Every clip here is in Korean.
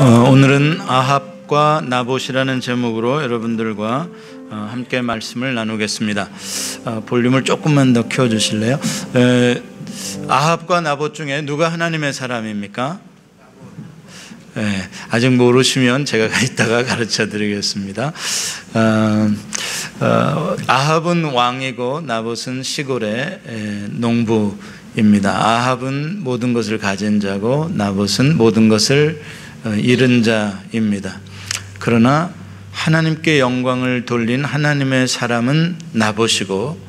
오늘은 아합과 나봇이라는 제목으로 여러분들과 함께 말씀을 나누겠습니다. 볼륨을 조금만 더 키워주실래요? 아합과 나봇 중에 누가 하나님의 사람입니까? 아직 모르시면 제가 이따가 가르쳐 드리겠습니다. 아합은 왕이고 나봇은 시골의 농부입니다. 아합은 모든 것을 가진 자고 나봇은 모든 것을 잃은 자입니다. 그러나 하나님께 영광을 돌린 하나님의 사람은 나봇이고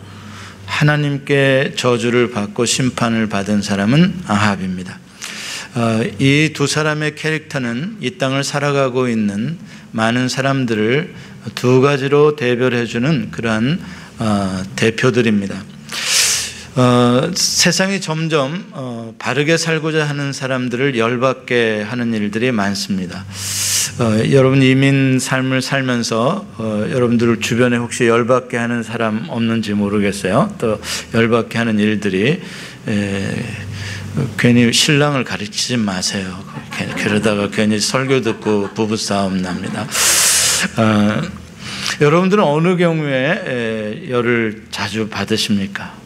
하나님께 저주를 받고 심판을 받은 사람은 아합입니다. 이 두 사람의 캐릭터는 이 땅을 살아가고 있는 많은 사람들을 두 가지로 대별해주는 그러한 대표들입니다. 세상이 점점 바르게 살고자 하는 사람들을 열받게 하는 일들이 많습니다. 여러분 이민 삶을 살면서 여러분들 주변에 혹시 열받게 하는 사람 없는지 모르겠어요. 또 열받게 하는 일들이 괜히 신랑을 가르치지 마세요. 그러다가 괜히 설교 듣고 부부싸움 납니다. 여러분들은 어느 경우에 열을 자주 받으십니까?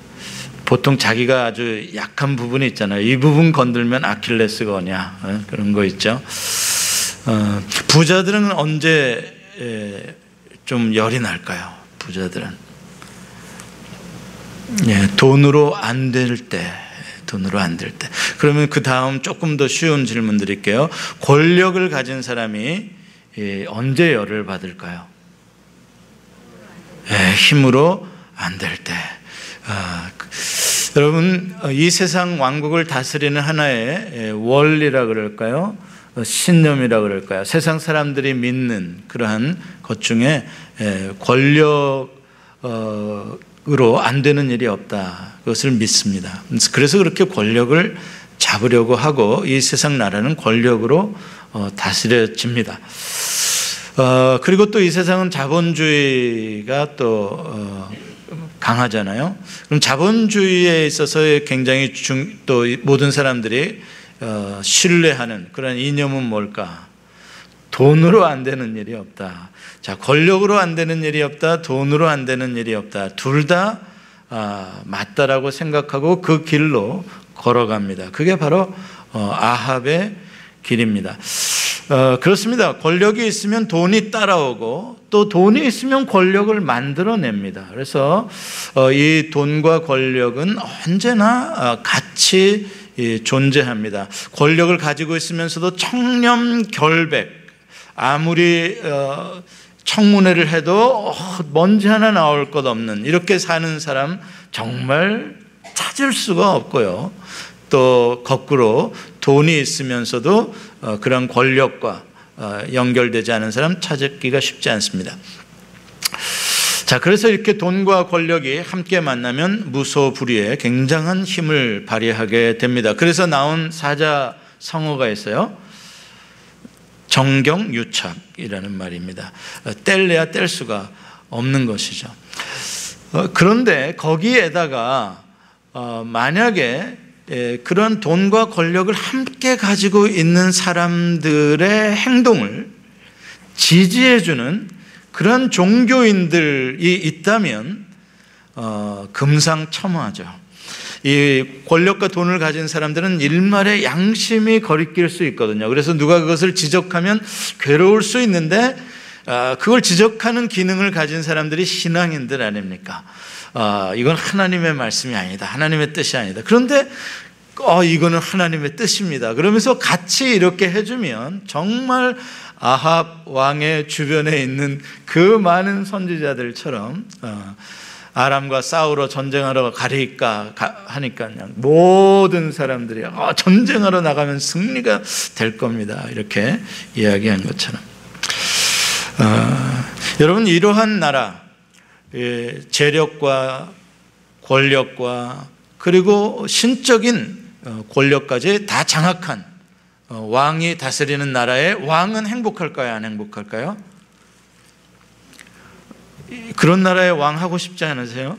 보통 자기가 아주 약한 부분이 있잖아요. 이 부분 건들면 아킬레스건이야. 그런 거 있죠. 부자들은 언제 좀 열이 날까요? 부자들은 돈으로 안 될 때. 돈으로 안 될 때. 그러면 그 다음 조금 더 쉬운 질문 드릴게요. 권력을 가진 사람이 언제 열을 받을까요? 힘으로 안 될 때. 여러분 이 세상 왕국을 다스리는 하나의 원리라 그럴까요? 신념이라 그럴까요? 세상 사람들이 믿는 그러한 것 중에 권력으로 안 되는 일이 없다. 그것을 믿습니다. 그래서 그렇게 권력을 잡으려고 하고 이 세상 나라는 권력으로 다스려집니다. 그리고 또 이 세상은 자본주의가 또 강하잖아요. 그럼 자본주의에 있어서 굉장히 또 모든 사람들이 신뢰하는 그런 이념은 뭘까? 돈으로 안 되는 일이 없다. 자, 권력으로 안 되는 일이 없다. 돈으로 안 되는 일이 없다. 둘 다 맞다라고 생각하고 그 길로 걸어갑니다. 그게 바로 아합의 길입니다. 그렇습니다. 권력이 있으면 돈이 따라오고 또 돈이 있으면 권력을 만들어냅니다. 그래서 이 돈과 권력은 언제나 같이 존재합니다. 권력을 가지고 있으면서도 청렴결백, 아무리 청문회를 해도 먼지 하나 나올 것 없는 이렇게 사는 사람 정말 찾을 수가 없고요. 또 거꾸로 돈이 있으면서도 그런 권력과 연결되지 않은 사람 찾기가 쉽지 않습니다. 자, 그래서 이렇게 돈과 권력이 함께 만나면 무소불위에 굉장한 힘을 발휘하게 됩니다. 그래서 나온 사자성어가 있어요. 정경유착이라는 말입니다. 뗄래야 뗄 수가 없는 것이죠. 그런데 거기에다가 만약에 그런 돈과 권력을 함께 가지고 있는 사람들의 행동을 지지해주는 그런 종교인들이 있다면 금상첨화죠. 이 권력과 돈을 가진 사람들은 일말의 양심이 거리낄 수 있거든요. 그래서 누가 그것을 지적하면 괴로울 수 있는데 그걸 지적하는 기능을 가진 사람들이 신앙인들 아닙니까? 이건 하나님의 말씀이 아니다. 하나님의 뜻이 아니다. 그런데 이거는 하나님의 뜻입니다. 그러면서 같이 이렇게 해주면 정말 아합 왕의 주변에 있는 그 많은 선지자들처럼 아람과 싸우러 전쟁하러 가리까 하니까 그냥 모든 사람들이 전쟁하러 나가면 승리가 될 겁니다. 이렇게 이야기한 것처럼 여러분 이러한 나라 재력과 권력과 그리고 신적인 권력까지 다 장악한 왕이 다스리는 나라의 왕은 행복할까요? 안 행복할까요? 그런 나라의 왕 하고 싶지 않으세요?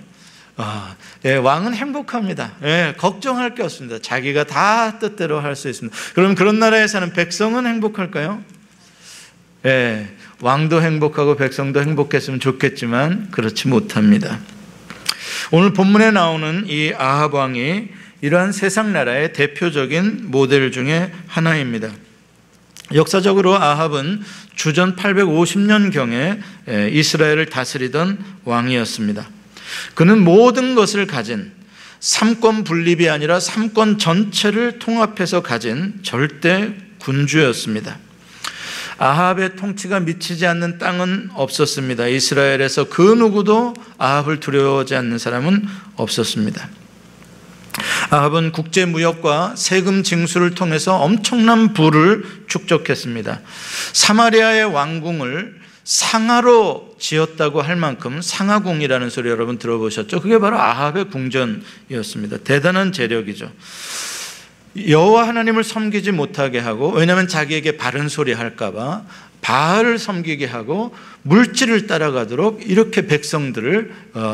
왕은 행복합니다. 걱정할 게 없습니다. 자기가 다 뜻대로 할 수 있습니다. 그럼 그런 나라에 사는 백성은 행복할까요? 예, 왕도 행복하고 백성도 행복했으면 좋겠지만 그렇지 못합니다. 오늘 본문에 나오는 이 아합 왕이 이러한 세상 나라의 대표적인 모델 중에 하나입니다. 역사적으로 아합은 주전 850년경에 이스라엘을 다스리던 왕이었습니다. 그는 모든 것을 가진, 삼권 분립이 아니라 삼권 전체를 통합해서 가진 절대 군주였습니다. 아합의 통치가 미치지 않는 땅은 없었습니다. 이스라엘에서 그 누구도 아합을 두려워하지 않는 사람은 없었습니다. 아합은 국제 무역과 세금 징수를 통해서 엄청난 부를 축적했습니다. 사마리아의 왕궁을 상하로 지었다고 할 만큼, 상하궁이라는 소리 여러분 들어보셨죠? 그게 바로 아합의 궁전이었습니다. 대단한 재력이죠. 여호와 하나님을 섬기지 못하게 하고, 왜냐하면 자기에게 바른 소리 할까 봐 바알을 섬기게 하고 물질을 따라가도록 이렇게 백성들을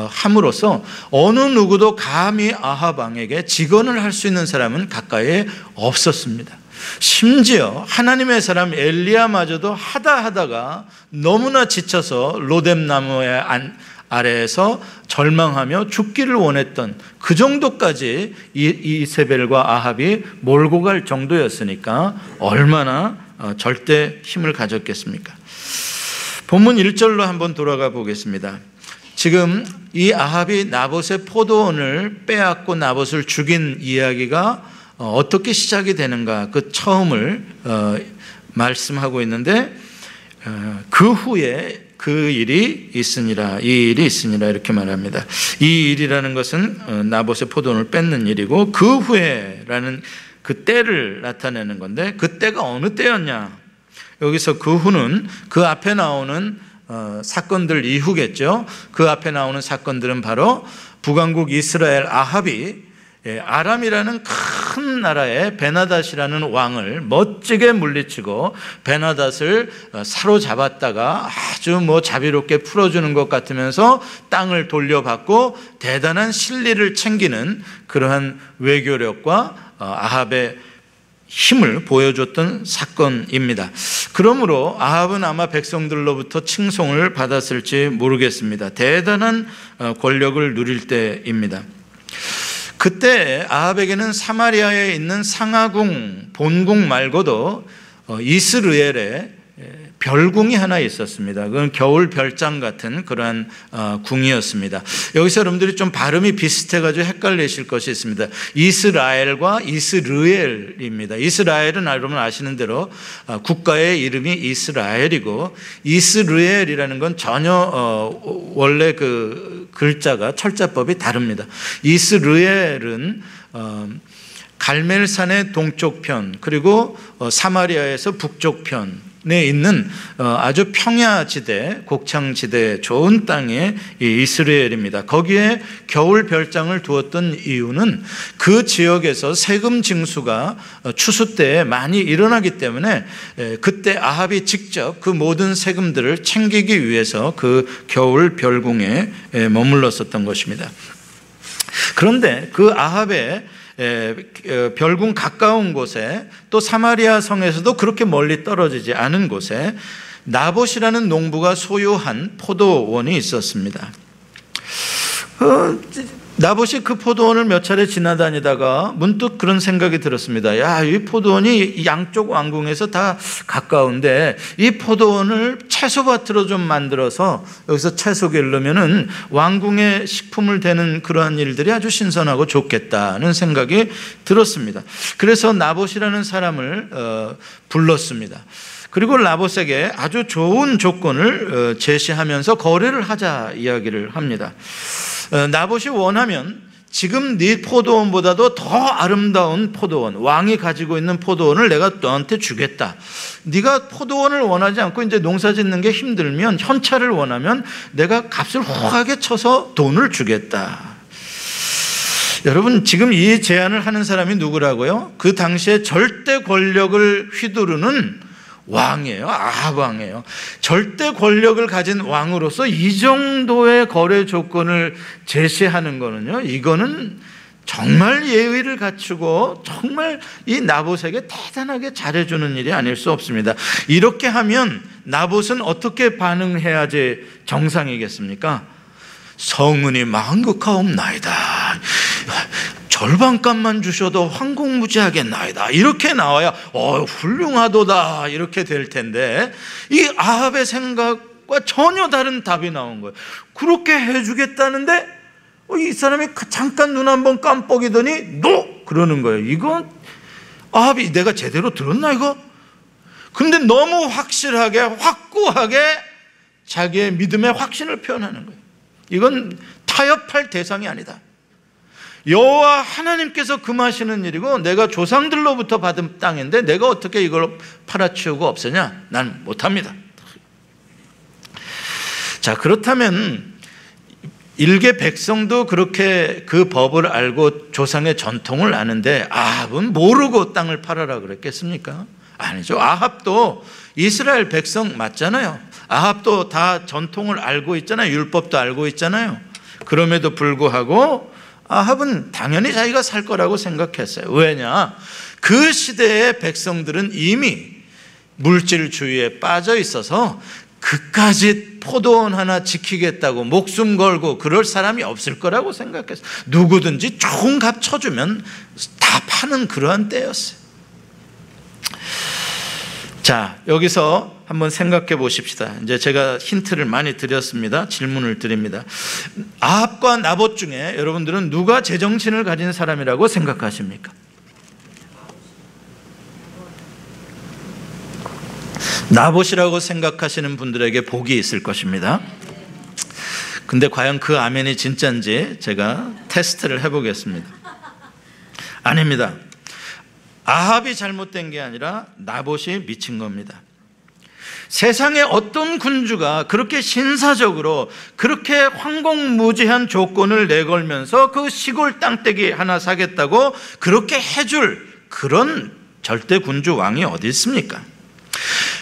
함으로써 어느 누구도 감히 아합 왕에게 직언을 할 수 있는 사람은 가까이에 없었습니다. 심지어 하나님의 사람 엘리야마저도 하다가 너무나 지쳐서 로뎀 나무의 아래에서 절망하며 죽기를 원했던 그 정도까지 이세벨과 아합이 몰고 갈 정도였으니까 얼마나 절대 힘을 가졌겠습니까? 본문 1절로 한번 돌아가 보겠습니다. 지금 이 아합이 나봇의 포도원을 빼앗고 나봇을 죽인 이야기가 어떻게 시작이 되는가, 그 처음을 말씀하고 있는데, 그 후에 그 일이 있으니라, 이 일이 있으니라 이렇게 말합니다. 이 일이라는 것은 나봇의 포도원을 뺏는 일이고, 그 후에라는 그 때를 나타내는 건데, 그 때가 어느 때였냐? 여기서 그 후는 그 앞에 나오는 사건들 이후겠죠. 그 앞에 나오는 사건들은 바로 북왕국 이스라엘 아합이 아람이라는 큰 나라의 베나닷이라는 왕을 멋지게 물리치고 베나닷을 사로잡았다가 아주 자비롭게 풀어주는 것 같으면서 땅을 돌려받고 대단한 실리를 챙기는 그러한 외교력과 아합의 힘을 보여줬던 사건입니다. 그러므로 아합은 아마 백성들로부터 칭송을 받았을지 모르겠습니다. 대단한 권력을 누릴 때입니다. 그때 아합에게는 사마리아에 있는 상하궁 본궁 말고도 이스르엘에 별궁이 하나 있었습니다. 그건 겨울 별장 같은 그러한 궁이었습니다. 여기서 여러분들이 좀 발음이 비슷해가지고 헷갈리실 것이 있습니다. 이스라엘과 이스르엘입니다. 이스라엘은 여러분 아시는 대로 국가의 이름이 이스라엘이고, 이스르엘이라는 건 전혀 원래 그 글자가 철자법이 다릅니다. 이스르엘은 갈멜산의 동쪽 편, 그리고 사마리아에서 북쪽 편에 있는 아주 평야지대, 곡창지대, 좋은 땅의 이스라엘입니다. 거기에 겨울 별장을 두었던 이유는 그 지역에서 세금 징수가 추수 때에 많이 일어나기 때문에 그때 아합이 직접 그 모든 세금들을 챙기기 위해서 그 겨울 별궁에 머물렀었던 것입니다. 그런데 그 아합의 별궁 가까운 곳에, 또 사마리아 성에서도 그렇게 멀리 떨어지지 않은 곳에 나봇이라는 농부가 소유한 포도원이 있었습니다. 나봇이 그 포도원을 몇 차례 지나다니다가 문득 그런 생각이 들었습니다. 야, 이 포도원이 양쪽 왕궁에서 다 가까운데 이 포도원을 채소밭으로 좀 만들어서 여기서 채소 기르면은 왕궁에 식품을 대는 그러한 일들이 아주 신선하고 좋겠다는 생각이 들었습니다. 그래서 나봇이라는 사람을 불렀습니다. 그리고 나봇에게 아주 좋은 조건을 제시하면서 거래를 하자 이야기를 합니다. 나봇이 원하면 지금 네 포도원보다도 더 아름다운 포도원, 왕이 가지고 있는 포도원을 내가 너한테 주겠다. 네가 포도원을 원하지 않고 이제 농사 짓는 게 힘들면, 현찰을 원하면 내가 값을 호하게 쳐서 돈을 주겠다. 여러분, 지금 이 제안을 하는 사람이 누구라고요? 그 당시에 절대 권력을 휘두르는 왕이에요. 아합 왕이에요. 절대 권력을 가진 왕으로서 이 정도의 거래 조건을 제시하는 거는요, 이거는 정말 예의를 갖추고 정말 이 나봇에게 대단하게 잘해주는 일이 아닐 수 없습니다. 이렇게 하면 나봇은 어떻게 반응해야지 정상이겠습니까? 성은이 만극하옵나이다. 절반값만 주셔도 황공무지하겠나이다. 이렇게 나와야 훌륭하도다 이렇게 될 텐데, 이 아합의 생각과 전혀 다른 답이 나온 거예요. 그렇게 해주겠다는데 이 사람이 잠깐 눈 한번 깜빡이더니 노! 그러는 거예요. 이건 아합이 내가 제대로 들었나 이거? 근데 너무 확실하게 확고하게 자기의 믿음의 확신을 표현하는 거예요. 이건 타협할 대상이 아니다. 여호와 하나님께서 금하시는 일이고 내가 조상들로부터 받은 땅인데 내가 어떻게 이걸 팔아치우고 없애냐? 난 못합니다. 자, 그렇다면 일개 백성도 그렇게 그 법을 알고 조상의 전통을 아는데 아합은 모르고 땅을 팔아라 그랬겠습니까? 아니죠. 아합도 이스라엘 백성 맞잖아요. 아합도 다 전통을 알고 있잖아요. 율법도 알고 있잖아요. 그럼에도 불구하고 아합은 당연히 자기가 살 거라고 생각했어요. 왜냐? 그 시대의 백성들은 이미 물질주의에 빠져 있어서 그까지 포도원 하나 지키겠다고 목숨 걸고 그럴 사람이 없을 거라고 생각했어요. 누구든지 좋은 값 쳐주면 다 파는 그러한 때였어요. 자, 여기서 한번 생각해 보십시다. 이제 제가 힌트를 많이 드렸습니다. 질문을 드립니다. 아합과 나봇 중에 여러분들은 누가 제정신을 가진 사람이라고 생각하십니까? 나봇이라고 생각하시는 분들에게 복이 있을 것입니다. 근데 과연 그 아멘이 진짜인지 제가 테스트를 해보겠습니다. 아닙니다. 아합이 잘못된 게 아니라 나봇이 미친 겁니다. 세상에 어떤 군주가 그렇게 신사적으로 그렇게 황공무지한 조건을 내걸면서 그 시골 땅떼기 하나 사겠다고 그렇게 해줄 그런 절대 군주 왕이 어디 있습니까?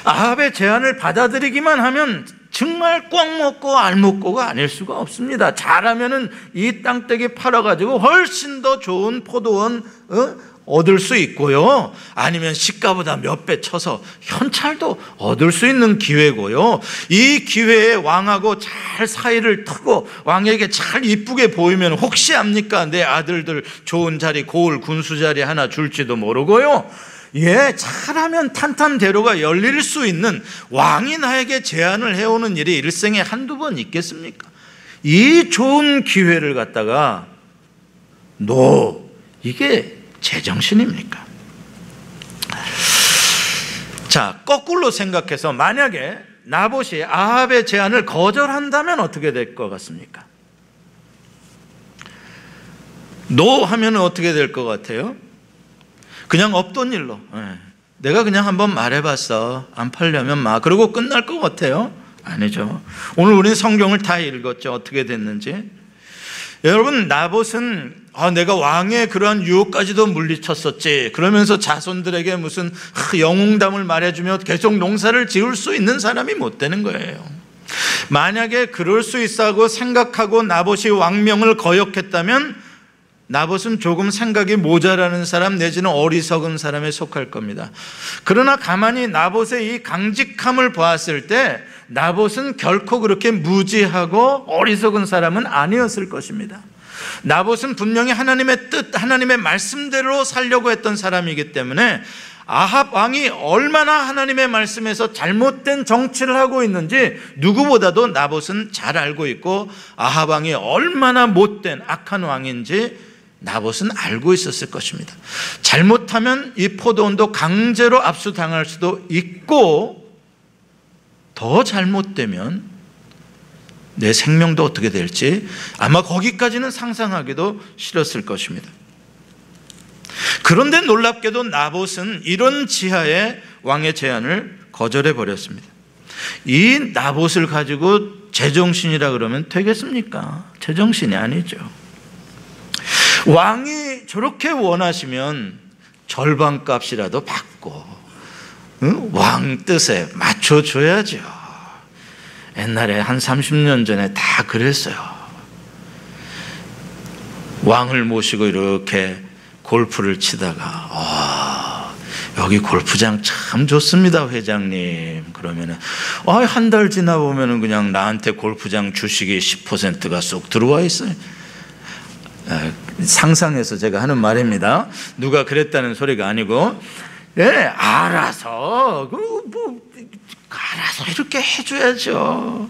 아합의 제안을 받아들이기만 하면 정말 꽉 먹고 알 먹고가 아닐 수가 없습니다. 잘하면은 이 땅떼기 팔아가지고 훨씬 더 좋은 포도원 얻을 수 있고요. 아니면 시가보다 몇 배 쳐서 현찰도 얻을 수 있는 기회고요. 이 기회에 왕하고 잘 사이를 트고 왕에게 잘 이쁘게 보이면 혹시 압니까? 내 아들들 좋은 자리, 고을 군수 자리 하나 줄지도 모르고요. 예, 잘하면 탄탄대로가 열릴 수 있는 왕이 나에게 제안을 해오는 일이 일생에 한두 번 있겠습니까? 이 좋은 기회를 갖다가 이게 제정신입니까? 자, 거꾸로 생각해서 만약에 나봇이 아합의 제안을 거절한다면 어떻게 될 것 같습니까? 하면 어떻게 될 것 같아요? 그냥 없던 일로 내가 그냥 한번 말해봤어, 안 팔려면 그러고 끝날 것 같아요? 아니죠. 오늘 우리는 성경을 다 읽었죠. 어떻게 됐는지. 여러분, 나봇은 내가 왕의 그러한 유혹까지도 물리쳤었지 그러면서 자손들에게 무슨 영웅담을 말해주며 계속 농사를 지을 수 있는 사람이 못 되는 거예요. 만약에 그럴 수 있다고 생각하고 나봇이 왕명을 거역했다면 나봇은 조금 생각이 모자라는 사람 내지는 어리석은 사람에 속할 겁니다. 그러나 가만히 나봇의 이 강직함을 보았을 때 나봇은 결코 그렇게 무지하고 어리석은 사람은 아니었을 것입니다. 나봇은 분명히 하나님의 뜻, 하나님의 말씀대로 살려고 했던 사람이기 때문에 아합 왕이 얼마나 하나님의 말씀에서 잘못된 정치를 하고 있는지 누구보다도 나봇은 잘 알고 있고 아합 왕이 얼마나 못된 악한 왕인지 나봇은 알고 있었을 것입니다. 잘못하면 이 포도원도 강제로 압수당할 수도 있고 더 잘못되면 내 생명도 어떻게 될지 아마 거기까지는 상상하기도 싫었을 것입니다. 그런데 놀랍게도 나봇은 이런 지하의 왕의 제안을 거절해 버렸습니다. 이 나봇을 가지고 제정신이라 그러면 되겠습니까? 제정신이 아니죠. 왕이 저렇게 원하시면 절반값이라도 받고 왕 뜻에 맞춰줘야죠. 옛날에 한 30년 전에 다 그랬어요. 왕을 모시고 이렇게 골프를 치다가 여기 골프장 참 좋습니다, 회장님. 그러면은 한 달 지나 보면은 그냥 나한테 골프장 주식이 10%가 쏙 들어와 있어요. 상상해서 제가 하는 말입니다. 누가 그랬다는 소리가 아니고, 알아서 알아서 이렇게 해줘야죠.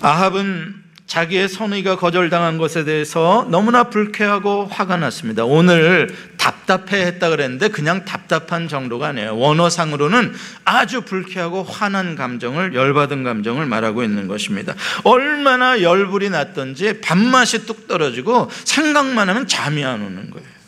아합은 자기의 선의가 거절당한 것에 대해서 너무나 불쾌하고 화가 났습니다. 오늘 답답해했다 그랬는데 그냥 답답한 정도가 아니에요. 원어상으로는 아주 불쾌하고 화난 감정을, 열받은 감정을 말하고 있는 것입니다. 얼마나 열불이 났던지 밥맛이 뚝 떨어지고 생각만 하면 잠이 안 오는 거예요.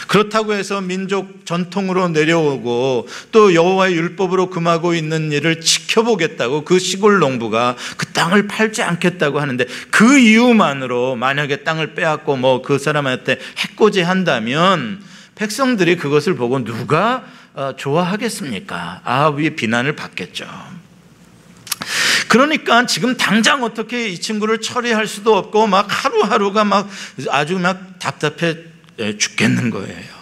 그렇다고 해서 민족 전통으로 내려오고 또 여호와의 율법으로 금하고 있는 일을 지켜보겠다고 그 시골 농부가 그 땅을 팔지 않겠다고 하는데, 그 이유만으로 만약에 땅을 빼앗고 그 사람한테 해코지한다면 백성들이 그것을 보고 누가 좋아하겠습니까? 아합이 비난을 받겠죠. 그러니까 지금 당장 어떻게 이 친구를 처리할 수도 없고 하루하루가 아주 답답해 죽겠는 거예요.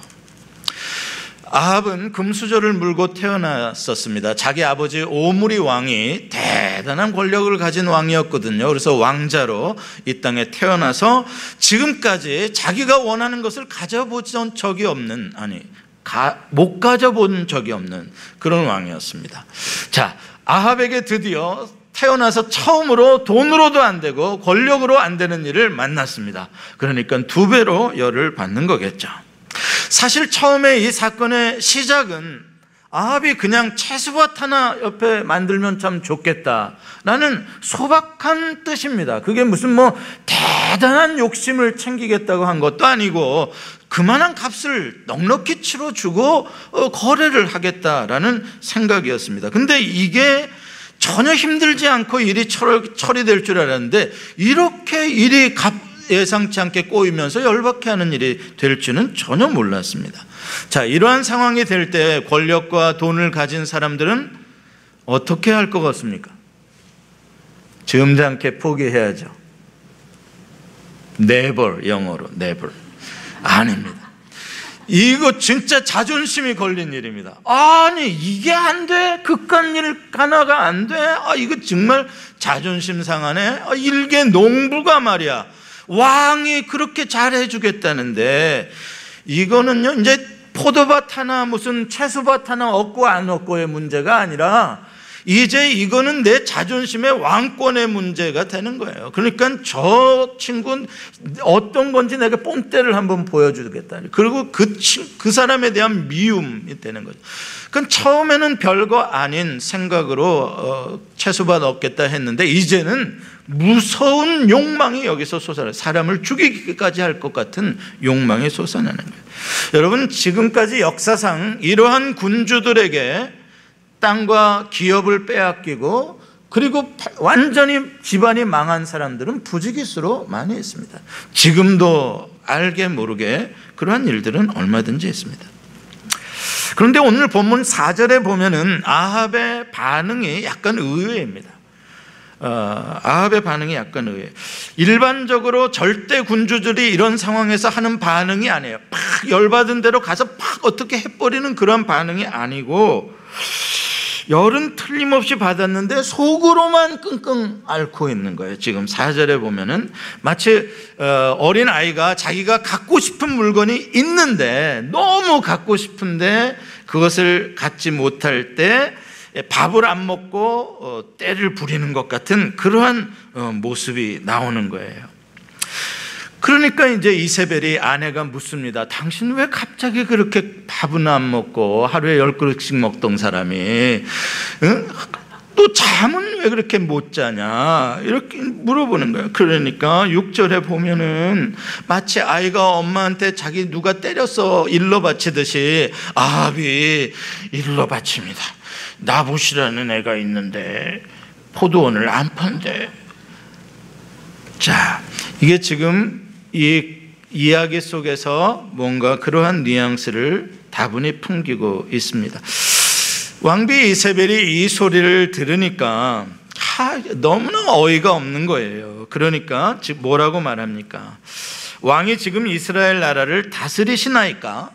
아합은 금수저를 물고 태어났었습니다. 자기 아버지 오므리 왕이 대단한 권력을 가진 왕이었거든요. 그래서 왕자로 이 땅에 태어나서 지금까지 자기가 원하는 것을 가져본 적이 없는, 못 가져본 적이 없는 그런 왕이었습니다. 자, 아합에게 드디어 태어나서 처음으로 돈으로도 안 되고 권력으로 안 되는 일을 만났습니다. 그러니까 2배로 열을 받는 거겠죠. 사실 처음에 이 사건의 시작은 아합이 그냥 채소밭 하나 옆에 만들면 참 좋겠다라는 소박한 뜻입니다. 그게 무슨 대단한 욕심을 챙기겠다고 한 것도 아니고 그만한 값을 넉넉히 치러주고 거래를 하겠다라는 생각이었습니다. 근데 이게 전혀 힘들지 않고 일이 처리될 줄 알았는데 이렇게 일이 예상치 않게 꼬이면서 열받게 하는 일이 될 줄은 전혀 몰랐습니다. 자, 이러한 상황이 될 때 권력과 돈을 가진 사람들은 어떻게 할 것 같습니까? 점잖게 포기해야죠. Never, 영어로 never. 아닙니다. 이거 진짜 자존심이 걸린 일입니다. 아니 이게 안 돼? 그깟 일 하나가 안 돼? 이거 정말 자존심 상하네. 일개 농부가 말이야, 왕이 그렇게 잘해주겠다는데 이거는요 이제 포도밭 하나 무슨 채소밭 하나 얻고 안 얻고의 문제가 아니라 이제 이거는 내 자존심의 왕권의 문제가 되는 거예요. 그러니까 저 친구는 어떤 건지 내가 뽐때를 한번 보여주겠다. 그리고 그 사람에 대한 미움이 되는 거죠. 그러니까 처음에는 별거 아닌 생각으로 채소밭 얻겠다 했는데 이제는 무서운 욕망이 여기서 솟아나요. 사람을 죽이기까지 할 것 같은 욕망이 솟아나는 거예요. 여러분, 지금까지 역사상 이러한 군주들에게 땅과 기업을 빼앗기고 그리고 완전히 집안이 망한 사람들은 부지기수로 많이 있습니다. 지금도 알게 모르게 그러한 일들은 얼마든지 있습니다. 그런데 오늘 본문 4절에 보면은 아합의 반응이 약간 의외입니다. 아합의 반응이 약간 의외예요. 일반적으로 절대 군주들이 이런 상황에서 하는 반응이 아니에요. 팍 열받은 대로 가서 팍 어떻게 해버리는 그런 반응이 아니고, 열은 틀림없이 받았는데 속으로만 끙끙 앓고 있는 거예요. 지금 4절에 보면은 마치 어린 아이가 자기가 갖고 싶은 물건이 있는데 너무 갖고 싶은데 그것을 갖지 못할 때 밥을 안 먹고 떼를 부리는 것 같은 그러한 모습이 나오는 거예요. 그러니까 이제 이세벨이 아내가 묻습니다. 당신 왜 갑자기 그렇게 밥은 안 먹고 하루에 10그릇씩 먹던 사람이 또 잠은 왜 그렇게 못 자냐, 이렇게 물어보는 거예요. 그러니까 6절에 보면은 마치 아이가 엄마한테 자기 누가 때려서 일러 바치듯이 아합이 일러 바칩니다. 나봇이라는 애가 있는데 포도원을 안 판대. 자, 이게 지금 이 이야기 속에서 뭔가 그러한 뉘앙스를 다분히 풍기고 있습니다. 왕비 이세벨이 이 소리를 들으니까 너무나 어이가 없는 거예요. 그러니까 즉 뭐라고 말합니까? 왕이 지금 이스라엘 나라를 다스리시나이까?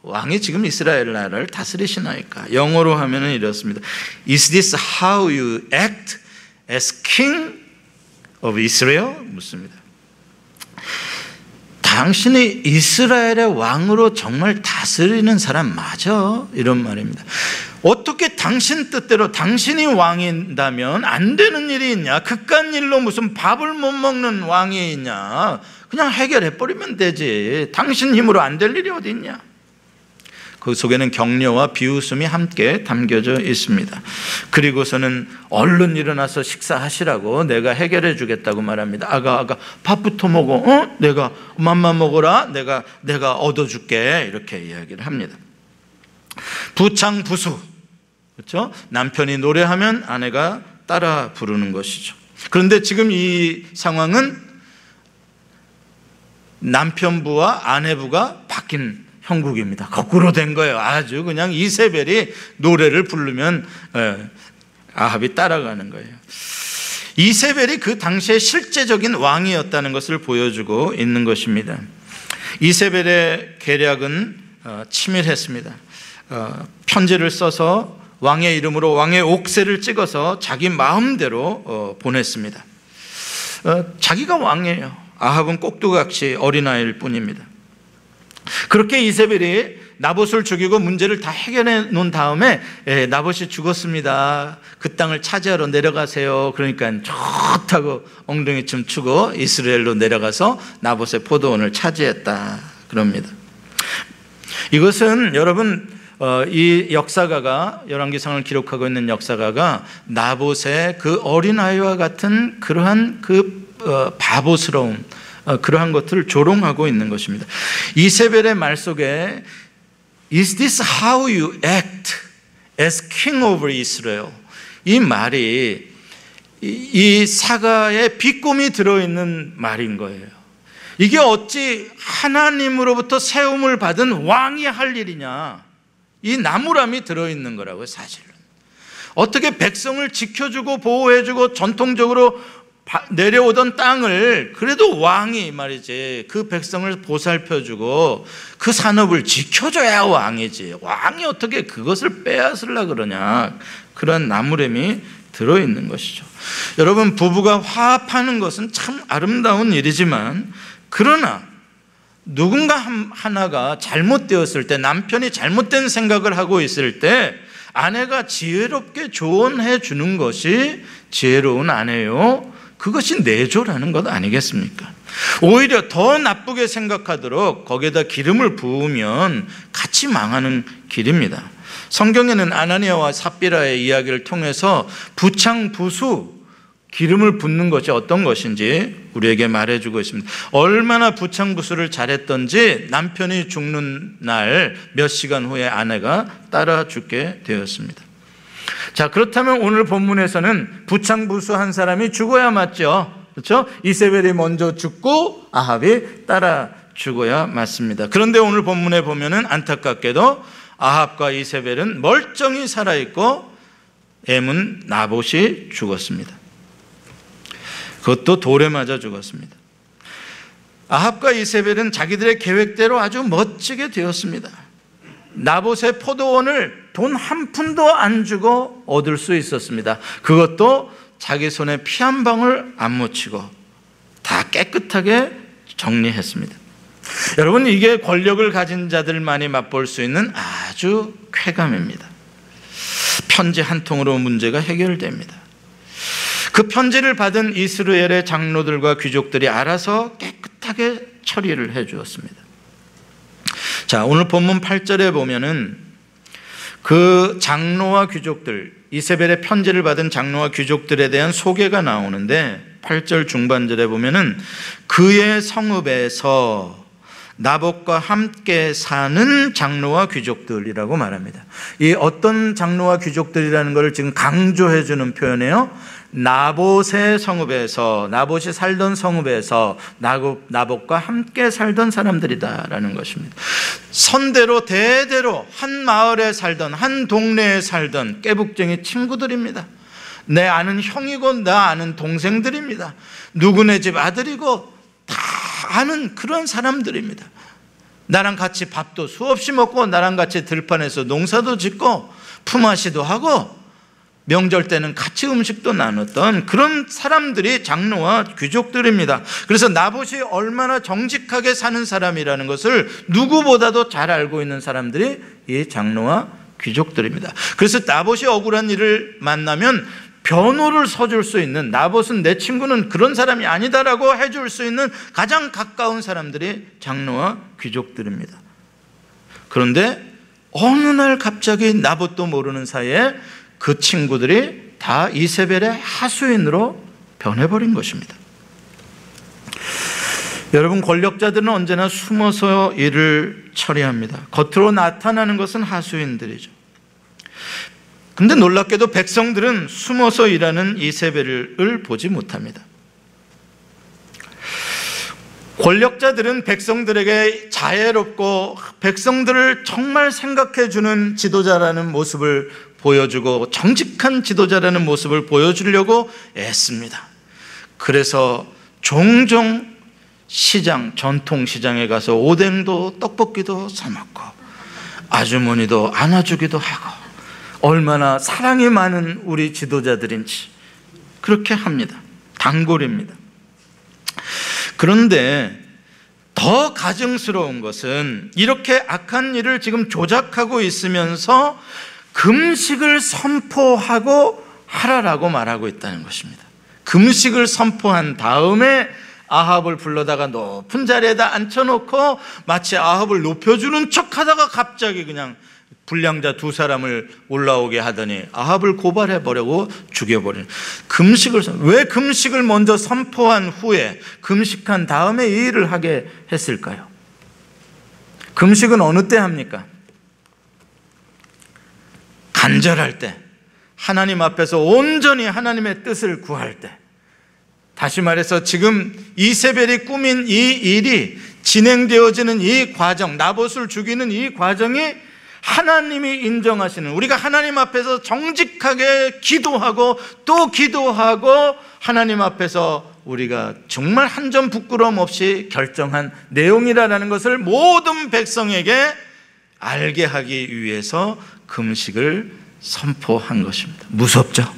왕이 지금 이스라엘 나라를 다스리시나이까? 영어로 하면은 이렇습니다. Is this how you act as king of Israel? 묻습니다. 당신이 이스라엘의 왕으로 정말 다스리는 사람 맞아? 이런 말입니다. 어떻게 당신 뜻대로 당신이 왕인다면 안 되는 일이 있냐? 그깟 일로 무슨 밥을 못 먹는 왕이 있냐? 그냥 해결해버리면 되지. 당신 힘으로 안 될 일이 어디 있냐? 그 속에는 격려와 비웃음이 함께 담겨져 있습니다. 그리고서는 얼른 일어나서 식사하시라고 내가 해결해 주겠다고 말합니다. 아가 밥부터 먹어. 내가 맘만 먹어라. 내가 얻어줄게. 이렇게 이야기를 합니다. 부창부수, 그렇죠? 남편이 노래하면 아내가 따라 부르는 것이죠. 그런데 지금 이 상황은 남편부와 아내부가 바뀐 형국입니다. 거꾸로 된 거예요. 아주 그냥 이세벨이 노래를 부르면 아합이 따라가는 거예요. 이세벨이 그 당시에 실제적인 왕이었다는 것을 보여주고 있는 것입니다. 이세벨의 계략은 치밀했습니다. 편지를 써서 왕의 이름으로 왕의 옥새를 찍어서 자기 마음대로 보냈습니다. 자기가 왕이에요. 아합은 꼭두각시 어린아이일 뿐입니다. 그렇게 이세벨이 나봇을 죽이고 문제를 다 해결해 놓은 다음에 나봇이 죽었습니다. 그 땅을 차지하러 내려가세요. 그러니까 좋다고 엉덩이 춤추고 이스라엘로 내려가서 나봇의 포도원을 차지했다 그럽니다. 이것은 여러분 이 역사가가 열왕기상을 기록하고 있는 역사가가 나봇의 그 어린아이와 같은 그러한 그 바보스러움 그러한 것들을 조롱하고 있는 것입니다. 이세벨의 말 속에 Is this how you act as king over Israel? 이 말이 이 사가에 비꼼이 들어있는 말인 거예요. 이게 어찌 하나님으로부터 세움을 받은 왕이 할 일이냐? 이 나무람이 들어있는 거라고요. 사실은 어떻게 백성을 지켜주고 보호해주고 전통적으로 내려오던 땅을 그래도 왕이 말이지 그 백성을 보살펴주고 그 산업을 지켜줘야 왕이지, 왕이 어떻게 그것을 빼앗으려고 그러냐, 그런 나무람이 들어있는 것이죠. 여러분, 부부가 화합하는 것은 참 아름다운 일이지만 그러나 누군가 하나가 잘못되었을 때, 남편이 잘못된 생각을 하고 있을 때 아내가 지혜롭게 조언해 주는 것이 지혜로운 아내요, 그것이 내조라는 것 아니겠습니까? 오히려 더 나쁘게 생각하도록 거기에다 기름을 부으면 같이 망하는 길입니다. 성경에는 아나니아와 삽비라의 이야기를 통해서 부창부수, 기름을 붓는 것이 어떤 것인지 우리에게 말해주고 있습니다. 얼마나 부창부수를 잘했던지 남편이 죽는 날 몇 시간 후에 아내가 따라 죽게 되었습니다. 자, 그렇다면 오늘 본문에서는 부창부수한 사람이 죽어야 맞죠. 그렇죠? 이세벨이 먼저 죽고 아합이 따라 죽어야 맞습니다. 그런데 오늘 본문에 보면은 안타깝게도 아합과 이세벨은 멀쩡히 살아있고 애문 나봇이 죽었습니다. 그것도 돌에 맞아 죽었습니다. 아합과 이세벨은 자기들의 계획대로 아주 멋지게 되었습니다. 나봇의 포도원을 돈 한 푼도 안 주고 얻을 수 있었습니다. 그것도 자기 손에 피 한 방울 안 묻히고 다 깨끗하게 정리했습니다. 여러분, 이게 권력을 가진 자들만이 맛볼 수 있는 아주 쾌감입니다. 편지 한 통으로 문제가 해결됩니다. 그 편지를 받은 이스라엘의 장로들과 귀족들이 알아서 깨끗하게 처리를 해 주었습니다. 자, 오늘 본문 8절에 보면은 그 장로와 귀족들, 이세벨의 편지를 받은 장로와 귀족들에 대한 소개가 나오는데 8절 중반절에 보면은 그의 성읍에서 나봇과 함께 사는 장로와 귀족들이라고 말합니다. 이 어떤 장로와 귀족들이라는 것을 지금 강조해 주는 표현이에요. 나봇의 성읍에서, 나봇이 살던 성읍에서 나봇과 함께 살던 사람들이다라는 것입니다. 선대로 대대로 한 마을에 살던, 한 동네에 살던 깨북쟁이 친구들입니다. 내 아는 형이고 나 아는 동생들입니다. 누구네 집 아들이고 다 아는 그런 사람들입니다. 나랑 같이 밥도 수없이 먹고 나랑 같이 들판에서 농사도 짓고 품앗이도 하고 명절 때는 같이 음식도 나눴던 그런 사람들이 장로와 귀족들입니다. 그래서 나봇이 얼마나 정직하게 사는 사람이라는 것을 누구보다도 잘 알고 있는 사람들이 이 장로와 귀족들입니다. 그래서 나봇이 억울한 일을 만나면 변호를 서줄 수 있는, 나봇은 내 친구는 그런 사람이 아니다라고 해줄 수 있는 가장 가까운 사람들이 장로와 귀족들입니다. 그런데 어느 날 갑자기 나봇도 모르는 사이에 그 친구들이 다 이세벨의 하수인으로 변해버린 것입니다. 여러분, 권력자들은 언제나 숨어서 일을 처리합니다. 겉으로 나타나는 것은 하수인들이죠. 근데 놀랍게도 백성들은 숨어서 일하는 이세벨을 보지 못합니다. 권력자들은 백성들에게 자애롭고 백성들을 정말 생각해주는 지도자라는 모습을 보여주고 정직한 지도자라는 모습을 보여주려고 애씁니다. 그래서 종종 시장, 전통시장에 가서 오뎅도 떡볶이도 사먹고 아주머니도 안아주기도 하고 얼마나 사랑이 많은 우리 지도자들인지 그렇게 합니다. 단골입니다. 그런데 더 가증스러운 것은 이렇게 악한 일을 지금 조작하고 있으면서 금식을 선포하고 하라라고 말하고 있다는 것입니다. 금식을 선포한 다음에 아합을 불러다가 높은 자리에다 앉혀놓고 마치 아합을 높여주는 척하다가 갑자기 그냥 불량자 두 사람을 올라오게 하더니 아합을 고발해버리고 죽여버리는 왜 금식을 먼저 선포한 후에 금식한 다음에 이 일을 하게 했을까요? 금식은 어느 때 합니까? 간절할 때, 하나님 앞에서 온전히 하나님의 뜻을 구할 때. 다시 말해서 지금 이세벨이 꾸민 이 일이 진행되어지는 이 과정, 나봇을 죽이는 이 과정이 하나님이 인정하시는, 우리가 하나님 앞에서 정직하게 기도하고 또 기도하고 하나님 앞에서 우리가 정말 한 점 부끄러움 없이 결정한 내용이라는 것을 모든 백성에게 알게 하기 위해서 금식을 선포한 것입니다. 무섭죠?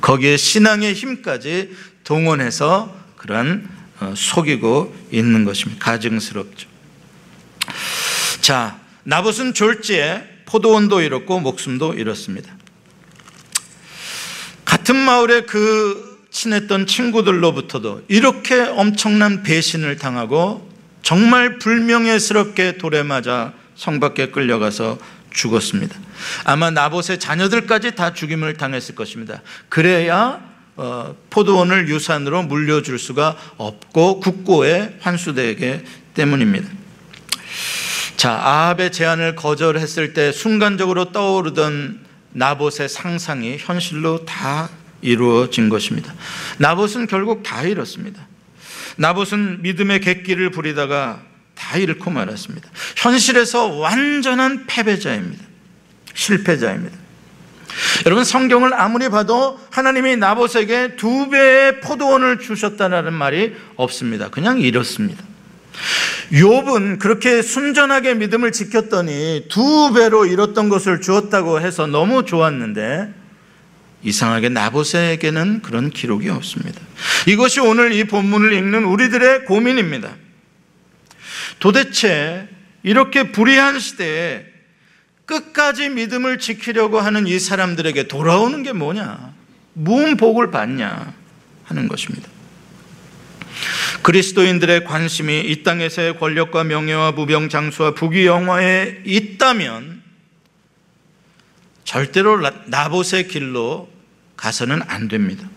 거기에 신앙의 힘까지 동원해서 그러한 속이고 있는 것입니다. 가증스럽죠. 자, 나봇은 졸지에 포도원도 잃었고 목숨도 잃었습니다. 같은 마을에 그 친했던 친구들로부터도 이렇게 엄청난 배신을 당하고 정말 불명예스럽게 돌에 맞아 성 밖에 끌려가서 죽었습니다. 아마 나봇의 자녀들까지 다 죽임을 당했을 것입니다. 그래야 포도원을 유산으로 물려줄 수가 없고 국고에 환수되기 때문입니다. 자, 아합의 제안을 거절했을 때 순간적으로 떠오르던 나봇의 상상이 현실로 다 이루어진 것입니다. 나봇은 결국 다 잃었습니다. 나봇은 믿음의 객기를 부리다가 다 잃고 말았습니다. 현실에서 완전한 패배자입니다. 실패자입니다. 여러분, 성경을 아무리 봐도 하나님이 나봇에게 2배의 포도원을 주셨다는 말이 없습니다. 그냥 잃었습니다. 욥은 그렇게 순전하게 믿음을 지켰더니 2배로 잃었던 것을 주었다고 해서 너무 좋았는데 이상하게 나봇에게는 그런 기록이 없습니다. 이것이 오늘 이 본문을 읽는 우리들의 고민입니다. 도대체 이렇게 불의한 시대에 끝까지 믿음을 지키려고 하는 이 사람들에게 돌아오는 게 뭐냐, 무슨 복을 받냐 하는 것입니다. 그리스도인들의 관심이 이 땅에서의 권력과 명예와 무병 장수와 부귀영화에 있다면 절대로 나봇의 길로 가서는 안 됩니다.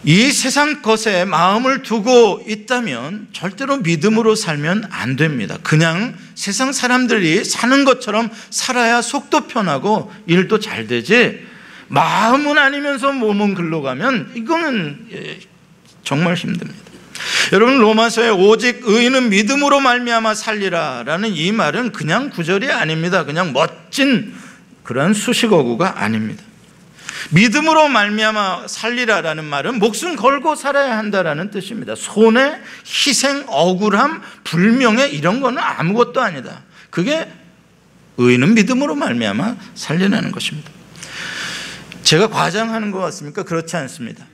이 세상 것에 마음을 두고 있다면 절대로 믿음으로 살면 안 됩니다. 그냥 세상 사람들이 사는 것처럼 살아야 속도 편하고 일도 잘 되지, 마음은 아니면서 몸은 글로 가면 이거는 정말 힘듭니다. 여러분, 로마서에 오직 의인은 믿음으로 말미암아 살리라 라는 이 말은 그냥 구절이 아닙니다. 그냥 멋진 그런 수식어구가 아닙니다. 믿음으로 말미암아 살리라라는 말은 목숨 걸고 살아야 한다라는 뜻입니다. 손해, 희생, 억울함, 불명예 이런 거는 아무것도 아니다. 그게 의인은 믿음으로 말미암아 살리라는 것입니다. 제가 과장하는 것 같습니까? 그렇지 않습니다.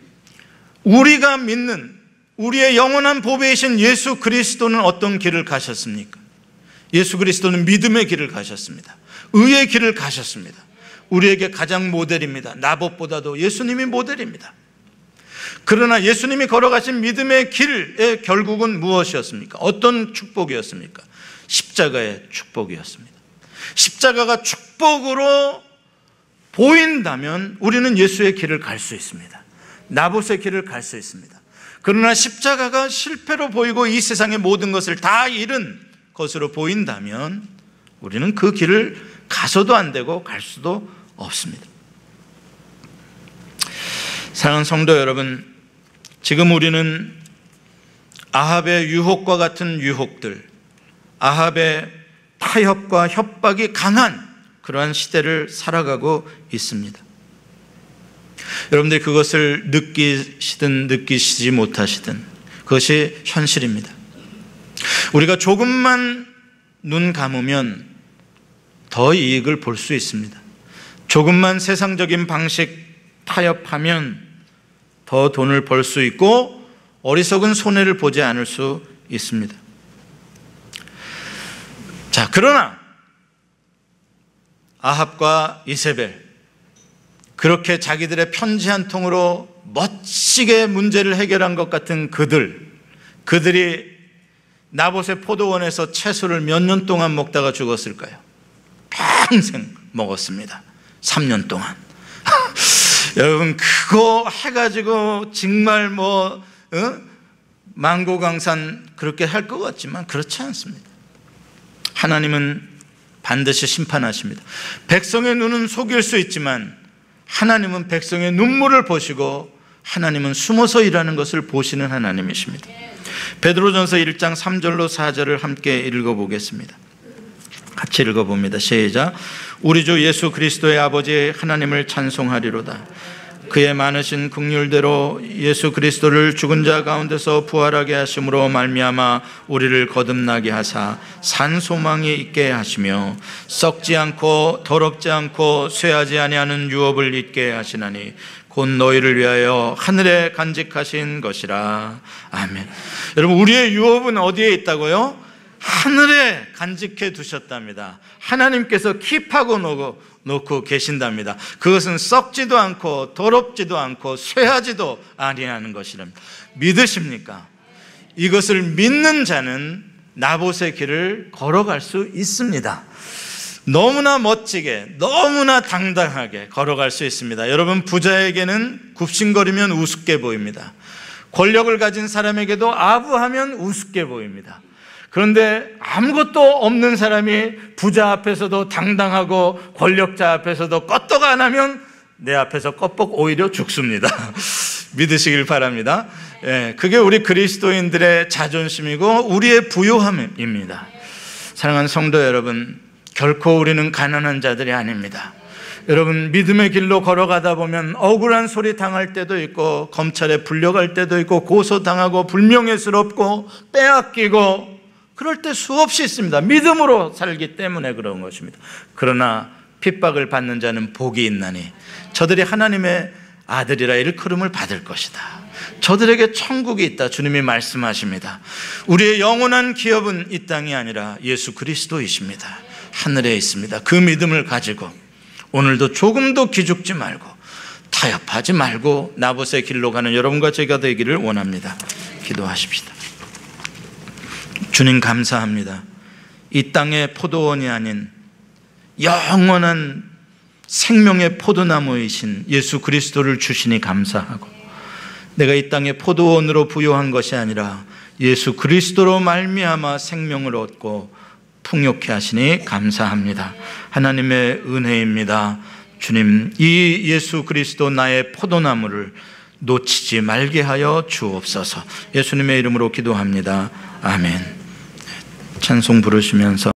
우리가 믿는 우리의 영원한 보배이신 예수 그리스도는 어떤 길을 가셨습니까? 예수 그리스도는 믿음의 길을 가셨습니다. 의의 길을 가셨습니다. 우리에게 가장 모델입니다. 나봇보다도 예수님이 모델입니다. 그러나 예수님이 걸어가신 믿음의 길의 결국은 무엇이었습니까? 어떤 축복이었습니까? 십자가의 축복이었습니다. 십자가가 축복으로 보인다면 우리는 예수의 길을 갈 수 있습니다. 나봇의 길을 갈 수 있습니다. 그러나 십자가가 실패로 보이고 이 세상의 모든 것을 다 잃은 것으로 보인다면 우리는 그 길을 가서도 안 되고 갈 수도 없습니다. 사랑하는 성도 여러분, 지금 우리는 아합의 유혹과 같은 유혹들, 아합의 타협과 협박이 강한 그러한 시대를 살아가고 있습니다. 여러분들이 그것을 느끼시든 느끼시지 못하시든 그것이 현실입니다. 우리가 조금만 눈 감으면 더 이익을 볼 수 있습니다. 조금만 세상적인 방식 타협하면 더 돈을 벌 수 있고 어리석은 손해를 보지 않을 수 있습니다. 자, 그러나 아합과 이세벨, 그렇게 자기들의 편지 한 통으로 멋지게 문제를 해결한 것 같은 그들이 나봇의 포도원에서 채소를 몇 년 동안 먹다가 죽었을까요? 평생 먹었습니다. 3년 동안. 여러분, 그거 해가지고 정말 만고강산 그렇게 할 것 같지만 그렇지 않습니다. 하나님은 반드시 심판하십니다. 백성의 눈은 속일 수 있지만 하나님은 백성의 눈물을 보시고 하나님은 숨어서 일하는 것을 보시는 하나님이십니다. 베드로전서 1장 3절로 4절을 함께 읽어보겠습니다. 같이 읽어봅니다. 시작. 우리 주 예수 그리스도의 아버지 하나님을 찬송하리로다. 그의 많으신 긍휼대로 예수 그리스도를 죽은 자 가운데서 부활하게 하심으로 말미암아 우리를 거듭나게 하사 산 소망이 있게 하시며 썩지 않고 더럽지 않고 쇠하지 아니하는 유업을 잊게 하시나니 곧 너희를 위하여 하늘에 간직하신 것이라. 아멘. 여러분, 우리의 유업은 어디에 있다고요? 하늘에 간직해 두셨답니다. 하나님께서 킵하고 놓고 계신답니다. 그것은 썩지도 않고 더럽지도 않고 쇠하지도 아니하는 것이랍니다. 믿으십니까? 이것을 믿는 자는 나봇의 길을 걸어갈 수 있습니다. 너무나 멋지게, 너무나 당당하게 걸어갈 수 있습니다. 여러분, 부자에게는 굽신거리면 우습게 보입니다. 권력을 가진 사람에게도 아부하면 우습게 보입니다. 그런데 아무것도 없는 사람이 부자 앞에서도 당당하고 권력자 앞에서도 껐떡 안 하면 내 앞에서 껐뻑 오히려 죽습니다. 믿으시길 바랍니다. 그게 우리 그리스도인들의 자존심이고 우리의 부요함입니다. 사랑하는 성도 여러분, 결코 우리는 가난한 자들이 아닙니다. 여러분, 믿음의 길로 걸어가다 보면 억울한 소리 당할 때도 있고 검찰에 불려갈 때도 있고 고소당하고 불명예스럽고 빼앗기고 그럴 때 수없이 있습니다. 믿음으로 살기 때문에 그런 것입니다. 그러나 핍박을 받는 자는 복이 있나니 저들이 하나님의 아들이라 일컬음을 받을 것이다. 저들에게 천국이 있다. 주님이 말씀하십니다. 우리의 영원한 기업은 이 땅이 아니라 예수 그리스도이십니다. 하늘에 있습니다. 그 믿음을 가지고 오늘도 조금도 기죽지 말고 타협하지 말고 나봇의 길로 가는 여러분과 제가 되기를 원합니다. 기도하십시다. 주님, 감사합니다. 이 땅의 포도원이 아닌 영원한 생명의 포도나무이신 예수 그리스도를 주시니 감사하고, 내가 이 땅의 포도원으로 부요한 것이 아니라 예수 그리스도로 말미암아 생명을 얻고 풍요케 하시니 감사합니다. 하나님의 은혜입니다. 주님, 이 예수 그리스도 나의 포도나무를 놓치지 말게 하여 주옵소서. 예수님의 이름으로 기도합니다. 아멘. 찬송 부르시면서